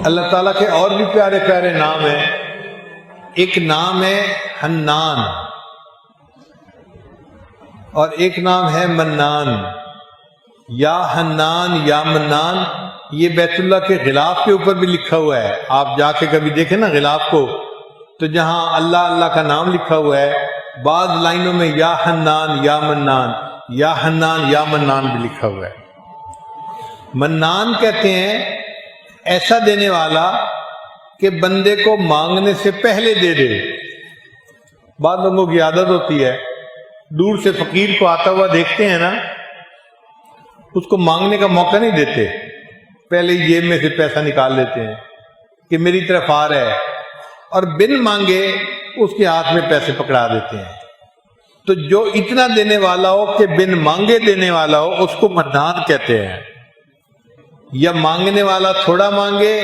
اللہ تعالیٰ کے اور بھی پیارے پیارے نام ہیں. ایک نام ہے حنان اور ایک نام ہے منان. یا حنان یا منان یہ بیت اللہ کے غلاف کے اوپر بھی لکھا ہوا ہے. آپ جا کے کبھی دیکھیں نا غلاف کو، تو جہاں اللہ اللہ کا نام لکھا ہوا ہے بعض لائنوں میں یا حنان یا منان، یا حنان یا منان بھی لکھا ہوا ہے. منان کہتے ہیں ایسا دینے والا کہ بندے کو مانگنے سے پہلے دے دے. بعض لوگوں کی عادت ہوتی ہے دور سے فقیر کو آتا ہوا دیکھتے ہیں نا، اس کو مانگنے کا موقع نہیں دیتے، پہلے ہی جیب میں سے پیسہ نکال لیتے ہیں کہ میری طرف آ رہا ہے، اور بن مانگے اس کے ہاتھ میں پیسے پکڑا دیتے ہیں. تو جو اتنا دینے والا ہو کہ بن مانگے دینے والا ہو اس کو منان کہتے ہیں. یا مانگنے والا تھوڑا مانگے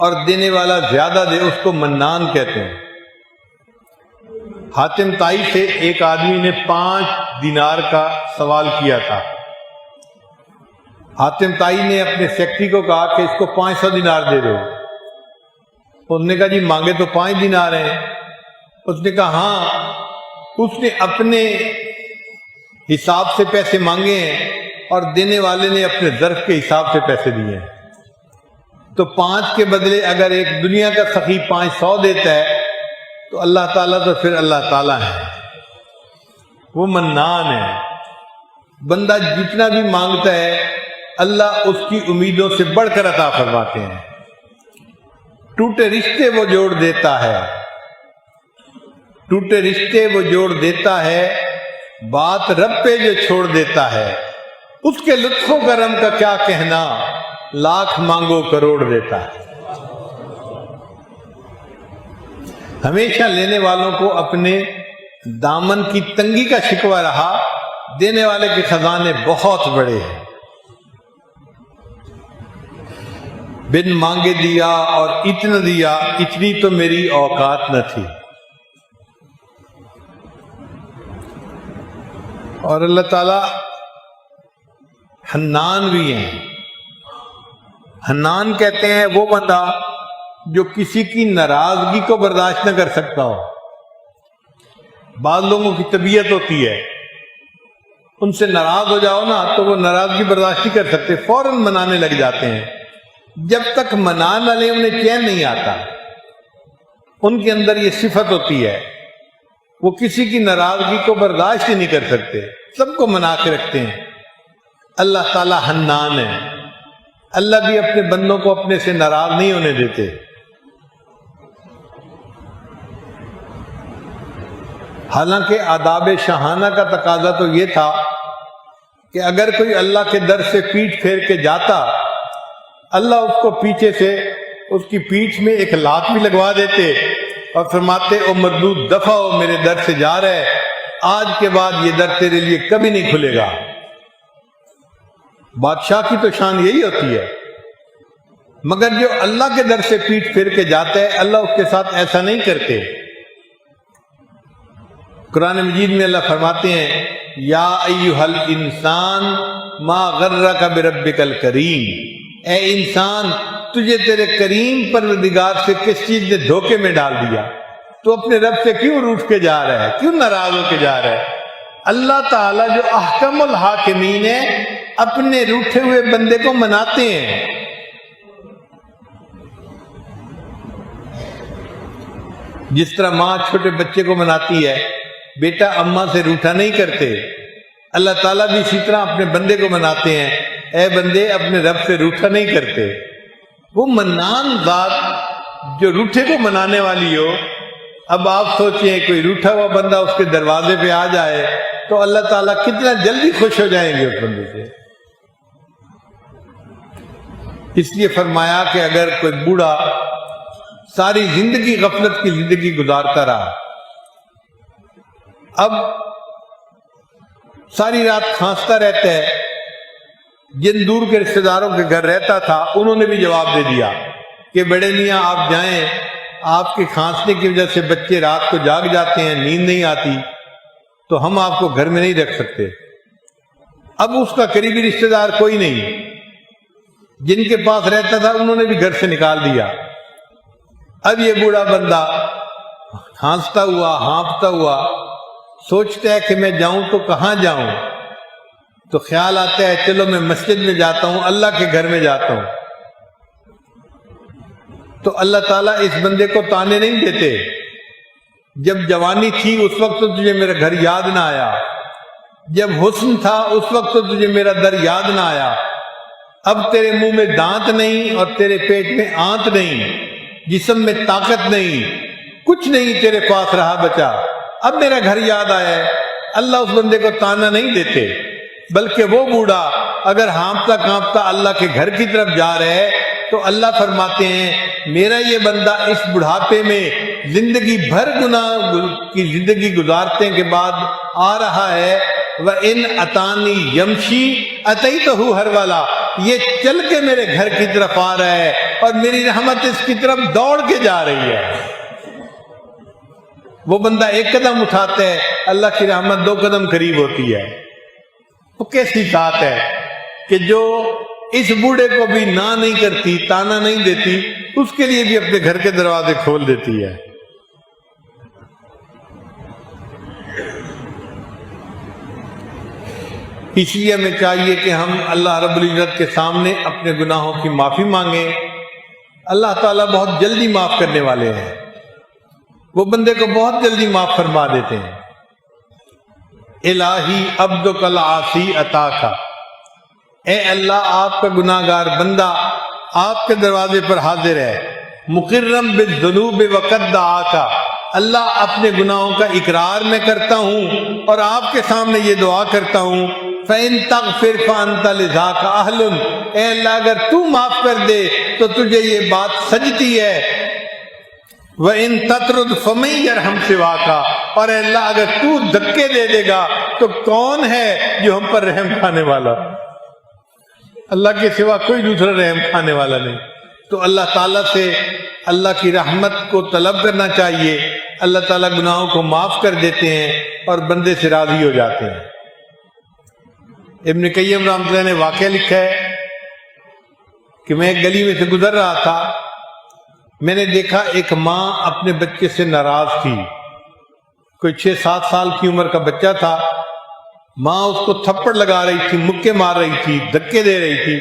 اور دینے والا زیادہ دے اس کو منان کہتے ہیں. حاتم طائی سے ایک آدمی نے 5 دینار کا سوال کیا تھا. حاتم طائی نے اپنے سیکرٹری کو کہا کہ اس کو 500 دینار دے دو. اس نے کہا جی مانگے تو 5 دینار ہیں. اس نے کہا ہاں. اس نے اپنے حساب سے پیسے مانگے ہیں اور دینے والے نے اپنے ظرف کے حساب سے پیسے دیے ہیں. تو 5 کے بدلے اگر ایک دنیا کا سخی 500 دیتا ہے تو اللہ تعالیٰ تو پھر اللہ تعالیٰ ہے، وہ منان ہے. بندہ جتنا بھی مانگتا ہے اللہ اس کی امیدوں سے بڑھ کر عطا فرماتے ہیں. ٹوٹے رشتے وہ جوڑ دیتا ہے، ٹوٹے رشتے وہ جوڑ دیتا ہے، بات رب پہ جو چھوڑ دیتا ہے، اس کے لطف و کرم کا کیا کہنا، لاکھ مانگو کروڑ دیتا ہے. ہمیشہ لینے والوں کو اپنے دامن کی تنگی کا شکوہ رہا، دینے والے کے خزانے بہت بڑے ہیں. بن مانگے دیا اور اتنا دیا، اتنی تو میری اوقات نہ تھی. اور اللہ تعالی حنان بھی ہیں. حنان کہتے ہیں وہ بندہ جو کسی کی ناراضگی کو برداشت نہ کر سکتا ہو. بعض لوگوں کی طبیعت ہوتی ہے ان سے ناراض ہو جاؤ نا تو وہ ناراضگی برداشت نہیں کر سکتے، فوراً منانے لگ جاتے ہیں. جب تک منا نہ لیں انہیں چین نہیں آتا. ان کے اندر یہ صفت ہوتی ہے، وہ کسی کی ناراضگی کو برداشت ہی نہیں کر سکتے، سب کو منا کے رکھتے ہیں. اللہ تعالی حنان ہے. اللہ بھی اپنے بندوں کو اپنے سے ناراض نہیں ہونے دیتے. حالانکہ آداب شاہانہ کا تقاضا تو یہ تھا کہ اگر کوئی اللہ کے در سے پیٹھ پھیر کے جاتا، اللہ اس کو پیچھے سے اس کی پیٹھ میں ایک لات بھی لگوا دیتے اور فرماتے او مردود دفع ہو، میرے در سے جا رہے، آج کے بعد یہ در تیرے لیے کبھی نہیں کھلے گا. بادشاہ کی تو شان یہی ہوتی ہے. مگر جو اللہ کے در سے پیٹھ پھیر کے جاتا ہے اللہ اس کے ساتھ ایسا نہیں کرتے. قرآن مجید میں اللہ فرماتے ہیں یا ایھا الانسان ما غرک بربک الکریم، اے انسان تجھے تیرے کریم پروردگار سے کس چیز نے دھوکے میں ڈال دیا؟ تو اپنے رب سے کیوں روٹھ کے جا رہا ہے، کیوں ناراض ہو کے جا رہا ہے؟ اللہ تعالیٰ جو احکم الحاکمین ہے اپنے روٹھے ہوئے بندے کو مناتے ہیں. جس طرح ماں چھوٹے بچے کو مناتی ہے، بیٹا اماں سے روٹھا نہیں کرتے، اللہ تعالیٰ بھی اسی طرح اپنے بندے کو مناتے ہیں، اے بندے اپنے رب سے روٹھا نہیں کرتے. وہ منان ذات جو روٹھے کو منانے والی ہو. اب آپ سوچیں کوئی روٹھا ہوا بندہ اس کے دروازے پہ آ جائے تو اللہ تعالیٰ کتنا جلدی خوش ہو جائیں گے اس بندے سے. اس لیے فرمایا کہ اگر کوئی بوڑھا ساری زندگی غفلت کی زندگی گزارتا رہا، اب ساری رات کھانستا رہتا ہے، جن دور کے رشتہ داروں کے گھر رہتا تھا انہوں نے بھی جواب دے دیا کہ بڑے میاں آپ جائیں، آپ کے کھانسنے کی وجہ سے بچے رات کو جاگ جاتے ہیں، نیند نہیں آتی، تو ہم آپ کو گھر میں نہیں رکھ سکتے. اب اس کا قریبی رشتہ دار کوئی نہیں. جن کے پاس رہتا تھا انہوں نے بھی گھر سے نکال دیا۔ اب یہ بوڑھا بندہ ہانستا ہوا ہانپتا ہوا سوچتا ہے کہ میں جاؤں تو کہاں جاؤں، تو خیال آتا ہے چلو میں مسجد میں جاتا ہوں، اللہ کے گھر میں جاتا ہوں۔ تو اللہ تعالیٰ اس بندے کو تانے نہیں دیتے، جب جوانی تھی اس وقت تو تجھے میرا گھر یاد نہ آیا، جب حسن تھا اس وقت تو تجھے میرا در یاد نہ آیا، اب تیرے منہ میں دانت نہیں اور تیرے پیٹ میں آنت نہیں، جسم میں طاقت نہیں، کچھ نہیں تیرے پاس رہا بچا، اب میرا گھر یاد آیا ہے۔ اللہ اس بندے کو تانا نہیں دیتے، بلکہ وہ بوڑھا اگر ہانپتا کانپتا اللہ کے گھر کی طرف جا رہا ہے تو اللہ فرماتے ہیں میرا یہ بندہ اس بڑھاپے میں زندگی بھر گناہ کی زندگی گزارنے کے بعد آ رہا ہے، وَإِنْ أَتَانِي يَمْشِي أَتَيْتُهُ هَرْوَلًا، یہ چل کے میرے گھر کی طرف آ رہا ہے اور میری رحمت اس کی طرف دوڑ کے جا رہی ہے۔ وہ بندہ ایک قدم اٹھاتا ہے، اللہ کی رحمت 2 قدم قریب ہوتی ہے۔ وہ کیسی ذات ہے کہ جو اس بوڑھے کو بھی نہ نہیں کرتی، تانا نہیں دیتی، اس کے لیے بھی اپنے گھر کے دروازے کھول دیتی ہے۔ اس لیے ہمیں چاہیے کہ ہم اللہ رب العزت کے سامنے اپنے گناہوں کی معافی مانگیں۔ اللہ تعالیٰ بہت جلدی معاف کرنے والے ہیں، وہ بندے کو بہت جلدی معاف فرما دیتے ہیں۔ الہی عبدک العاصی عطاکا، اے اللہ آپ کا گناہ گار بندہ آپ کے دروازے پر حاضر ہے، مقرم بالذنوب وقد دعاکا، اللہ اپنے گناہوں کا اقرار میں کرتا ہوں اور آپ کے سامنے یہ دعا کرتا ہوں، فَإِن تَغْفِرْ فَأَنْتَ لِذَاكَ أَهْلٌ، اے اللہ اگر تو معاف کر دے تو تجھے یہ بات سجتی ہے، وَإِن تَطْرُدْ فَمَن يَرْحَمْ سِوَاكَ، اور اے اللہ اگر تو دھکے دے دے گا تو کون ہے جو ہم پر رحم کھانے والا؟ اللہ کے سوا کوئی دوسرا رحم کھانے والا نہیں۔ تو اللہ تعالیٰ سے اللہ کی رحمت کو طلب کرنا چاہیے، اللہ تعالیٰ گناہوں کو معاف کر دیتے ہیں اور بندے سے راضی ہو جاتے ہیں۔ ابن قیم رحمۃ اللہ نے واقعہ لکھا ہے کہ میں ایک گلی میں سے گزر رہا تھا، میں نے دیکھا ایک ماں اپنے بچے سے ناراض تھی، کوئی 6-7 سال کی عمر کا بچہ تھا، ماں اس کو تھپڑ لگا رہی تھی، مکے مار رہی تھی، دھکے دے رہی تھی،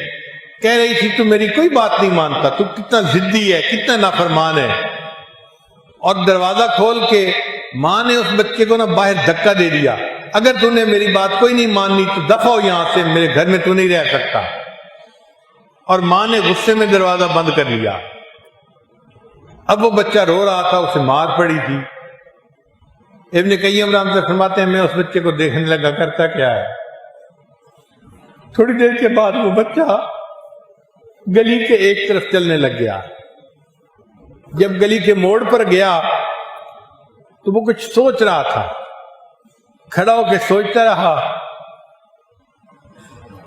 کہہ رہی تھی تو میری کوئی بات نہیں مانتا، تو کتنا ضدی ہے، کتنا نافرمان ہے، اور دروازہ کھول کے ماں نے اس بچے کو باہر دھکا دے دیا، اگر تو نے میری بات کوئی نہیں ماننی تو دفع ہو یہاں سے، میرے گھر میں تو نہیں رہ سکتا، اور ماں نے غصے میں دروازہ بند کر لیا۔ اب وہ بچہ رو رہا تھا، اسے مار پڑی تھی۔ ابن قیم رحمۃ اللہ فرماتے ہیں میں اس بچے کو دیکھنے لگا، کرتا کیا ہے؟ تھوڑی دیر کے بعد وہ بچہ گلی کے ایک طرف چلنے لگ گیا۔ جب گلی کے موڑ پر گیا تو وہ کچھ سوچ رہا تھا، کھڑا ہو کے سوچتا رہا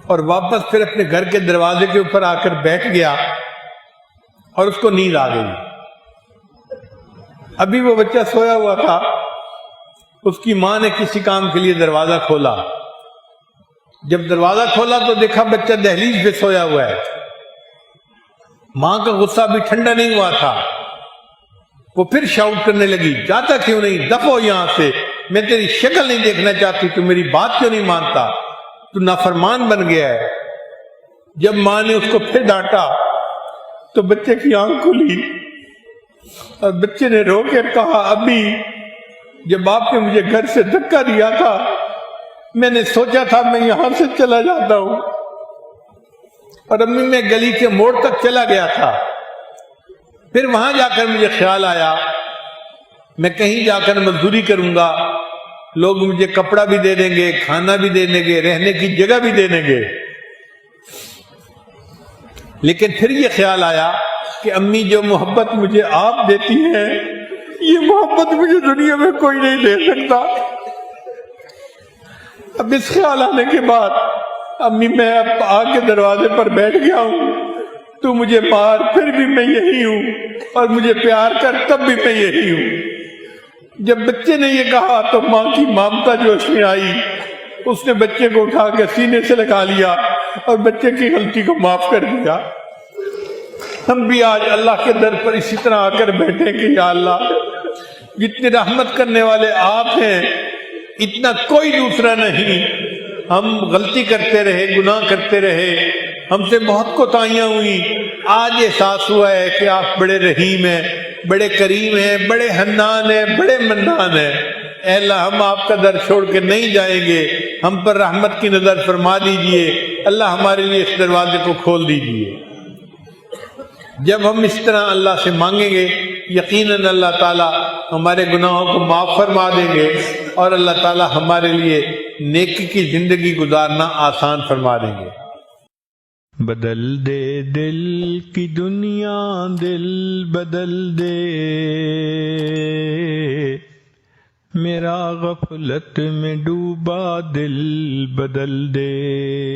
اور واپس پھر اپنے گھر کے دروازے کے اوپر آ کر بیٹھ گیا اور اس کو نیند آ گئی۔ ابھی وہ بچہ سویا ہوا تھا، اس کی ماں نے کسی کام کے لیے دروازہ کھولا، جب دروازہ کھولا تو دیکھا بچہ دہلیز پہ سویا ہوا ہے۔ ماں کا غصہ بھی ٹھنڈا نہیں ہوا تھا، وہ پھر شاؤٹ کرنے لگی، جاتا کیوں نہیں، دفع ہو یہاں سے، میں تیری شکل نہیں دیکھنا چاہتی، تو میری بات کیوں نہیں مانتا، تو نافرمان بن گیا ہے۔ جب ماں نے اس کو پھر ڈانٹا تو بچے کی آنکھ کھلی اور بچے نے رو کر کہا، ابھی جب آپ نے مجھے گھر سے دھکا دیا تھا میں نے سوچا تھا میں یہاں سے چلا جاتا ہوں، اور امی میں گلی کے موڑ تک چلا گیا تھا، پھر وہاں جا کر مجھے خیال آیا میں کہیں جا کر مزدوری کروں گا، لوگ مجھے کپڑا بھی دے دیں گے، کھانا بھی دے دیں گے، رہنے کی جگہ بھی دے دیں گے، لیکن پھر یہ خیال آیا کہ امی جو محبت مجھے آپ دیتی ہیں یہ محبت مجھے دنیا میں کوئی نہیں دے سکتا۔ اب اس خیال آنے کے بعد امی میں اب آگ کے دروازے پر بیٹھ گیا ہوں، تو مجھے مار پھر بھی میں یہی ہوں، اور مجھے پیار کر تب بھی میں یہی ہوں۔ جب بچے نے یہ کہا تو ماں کی ممتا جوش میں آئی، اس نے بچے کو اٹھا کے سینے سے لگا لیا اور بچے کی غلطی کو معاف کر دیا۔ ہم بھی آج اللہ کے در پر اسی طرح آ کر بیٹھے کہ یا اللہ جتنے رحمت کرنے والے آپ ہیں اتنا کوئی دوسرا نہیں. ہم غلطی کرتے رہے، گناہ کرتے رہے، ہم سے بہت کوتاہیاں ہوئی. آج احساس ہوا ہے کہ آپ بڑے رحیم ہیں، بڑے کریم ہیں، بڑے حنان ہیں، بڑے منان ہیں. اے اللہ ہم آپ کا در چھوڑ کے نہیں جائیں گے، ہم پر رحمت کی نظر فرما دیجئے. اللہ ہمارے لیے اس دروازے کو کھول دیجئے. جب ہم اس طرح اللہ سے مانگیں گے یقیناً اللہ تعالیٰ ہمارے گناہوں کو معاف فرما دیں گے اور اللہ تعالیٰ ہمارے لیے نیکی کی زندگی گزارنا آسان فرما دیں گے. بدل دے دل کی دنیا، دل بدل دے، میرا غفلت میں ڈوبا دل بدل دے.